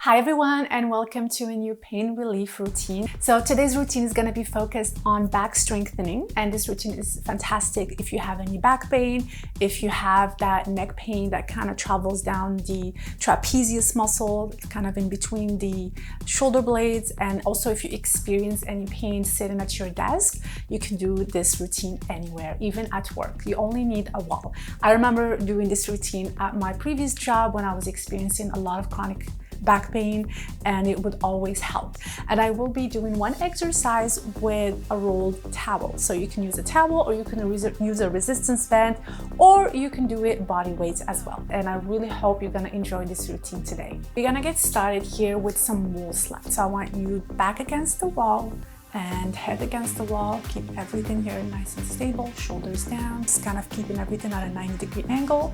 Hi everyone, and welcome to a new pain relief routine. So today's routine is going to be focused on back strengthening, and this routine is fantastic if you have any back pain, if you have that neck pain that kind of travels down the trapezius muscle, kind of in between the shoulder blades, and also if you experience any pain sitting at your desk, you can do this routine anywhere, even at work. You only need a wall. I remember doing this routine at my previous job when I was experiencing a lot of chronic back pain, and it would always help. And I will be doing one exercise with a rolled towel. So you can use a towel, or you can use a resistance band, or you can do it body weights as well. And I really hope you're gonna enjoy this routine today. We're gonna get started here with some wall slides. So I want you back against the wall and head against the wall. Keep everything here nice and stable, shoulders down, just kind of keeping everything at a 90-degree angle,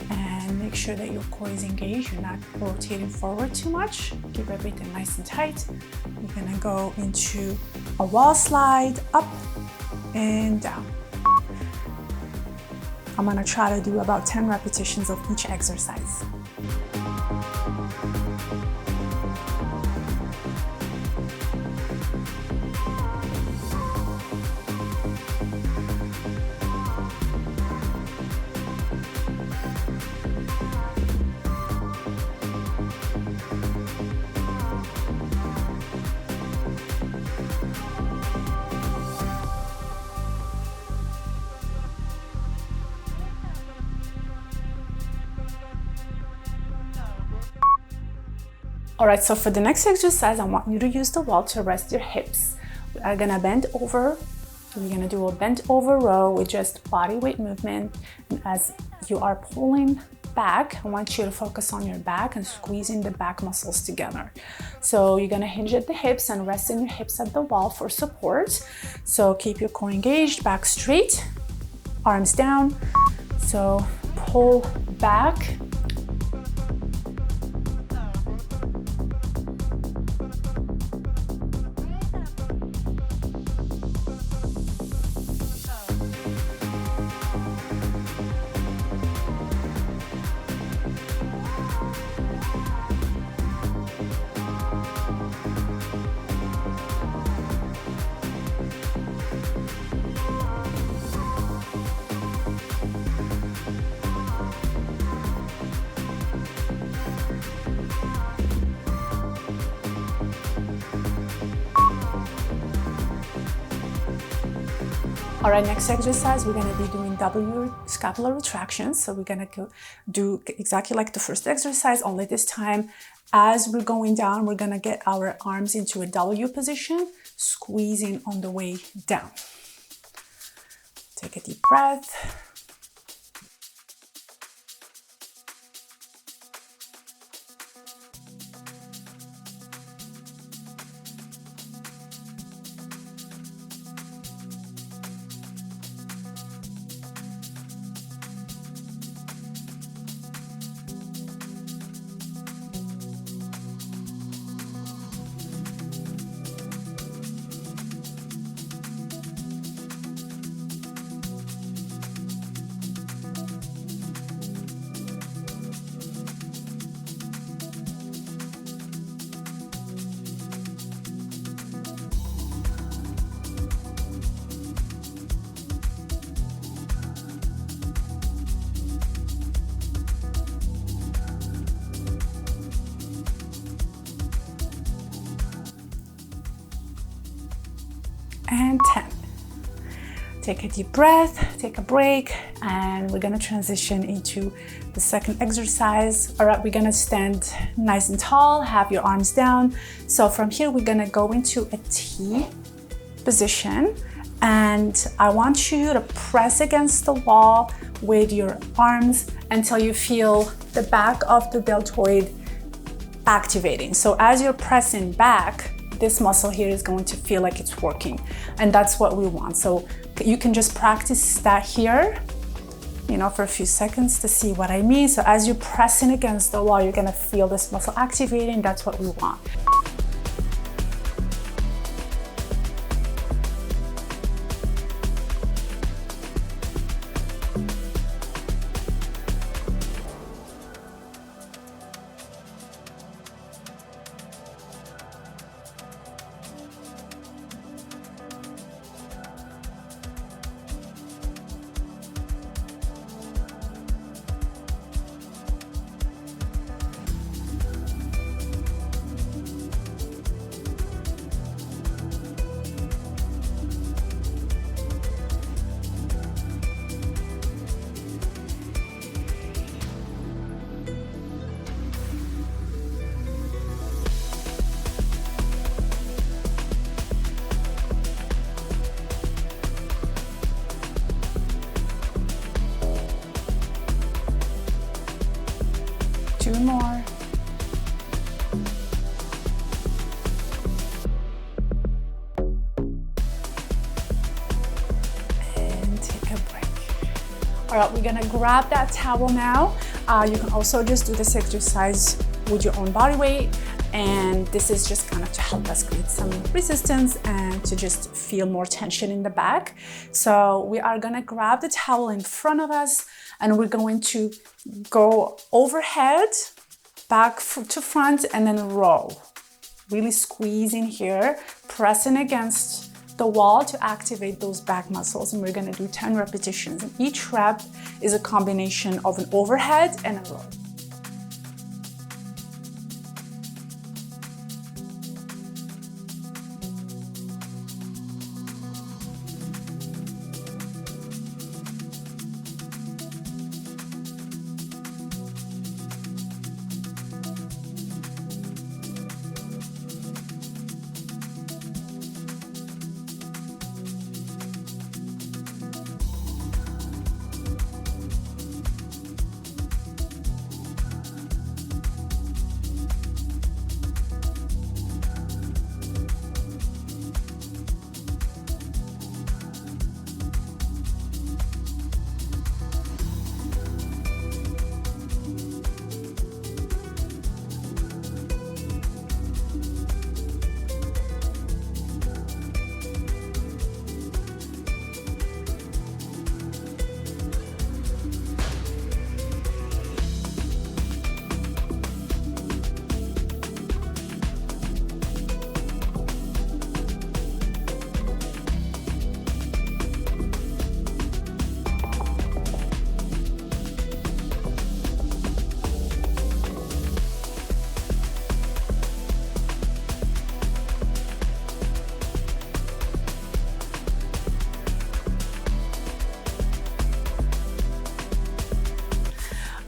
and make sure that your core is engaged. You're not rotating forward too much. Keep everything nice and tight. You're gonna go into a wall slide, up and down. I'm gonna try to do about 10 repetitions of each exercise. All right, so for the next exercise, I want you to use the wall to rest your hips. We are gonna bend over. We're gonna do a bent over row with just body weight movement. And as you are pulling back, I want you to focus on your back and squeezing the back muscles together. So you're gonna hinge at the hips and resting your hips at the wall for support. So keep your core engaged, back straight, arms down. So pull back. All right, next exercise, we're gonna be doing W scapular retraction. So we're gonna do exactly like the first exercise, only this time, as we're going down, we're gonna get our arms into a W position, squeezing on the way down. Take a deep breath. And 10. Take a deep breath, take a break, and we're gonna transition into the second exercise. All right, we're gonna stand nice and tall, have your arms down. So from here, we're gonna go into a T position, and I want you to press against the wall with your arms until you feel the back of the deltoid activating. So as you're pressing back, this muscle here is going to feel like it's working, and that's what we want. So you can just practice that here, for a few seconds to see what I mean. So as you're pressing against the wall, you're gonna feel this muscle activating. That's what we want. All right, we're gonna grab that towel now. You can also just do this exercise with your own body weight, and this is just kind of to help us create some resistance and to just feel more tension in the back. So we are gonna grab the towel in front of us, and we're going to go overhead, back to front, and then roll. Really squeezing here, pressing against the wall to activate those back muscles, and we're gonna do 10 repetitions. And each rep is a combination of an overhead and a roll.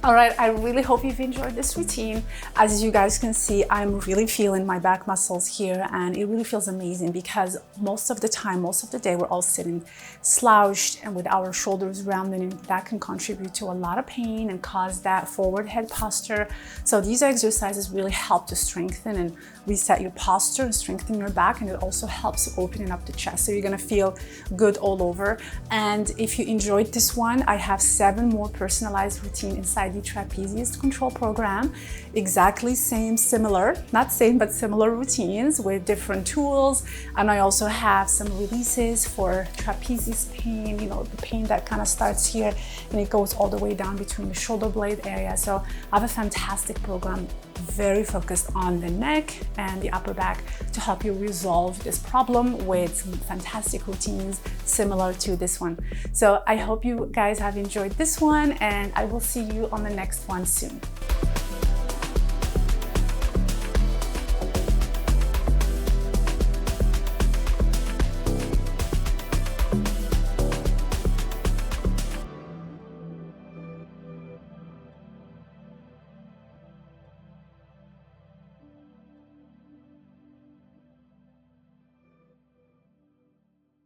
All right, I really hope you've enjoyed this routine. As you guys can see, I'm really feeling my back muscles here, and it really feels amazing because most of the time, most of the day, we're all sitting slouched and with our shoulders rounded, and that can contribute to a lot of pain and cause that forward head posture. So these exercises really help to strengthen and reset your posture and strengthen your back, and it also helps opening up the chest. So you're gonna feel good all over. And if you enjoyed this one, I have 7 more personalized routines inside the trapezius control program. Exactly similar, not same, but similar routines with different tools. And I also have some releases for trapezius pain, you know, the pain that kind of starts here and it goes all the way down between the shoulder blade area. So I have a fantastic program, very focused on the neck and the upper back to help you resolve this problem with some fantastic routines similar to this one. So I hope you guys have enjoyed this one, and I will see you on the next one soon.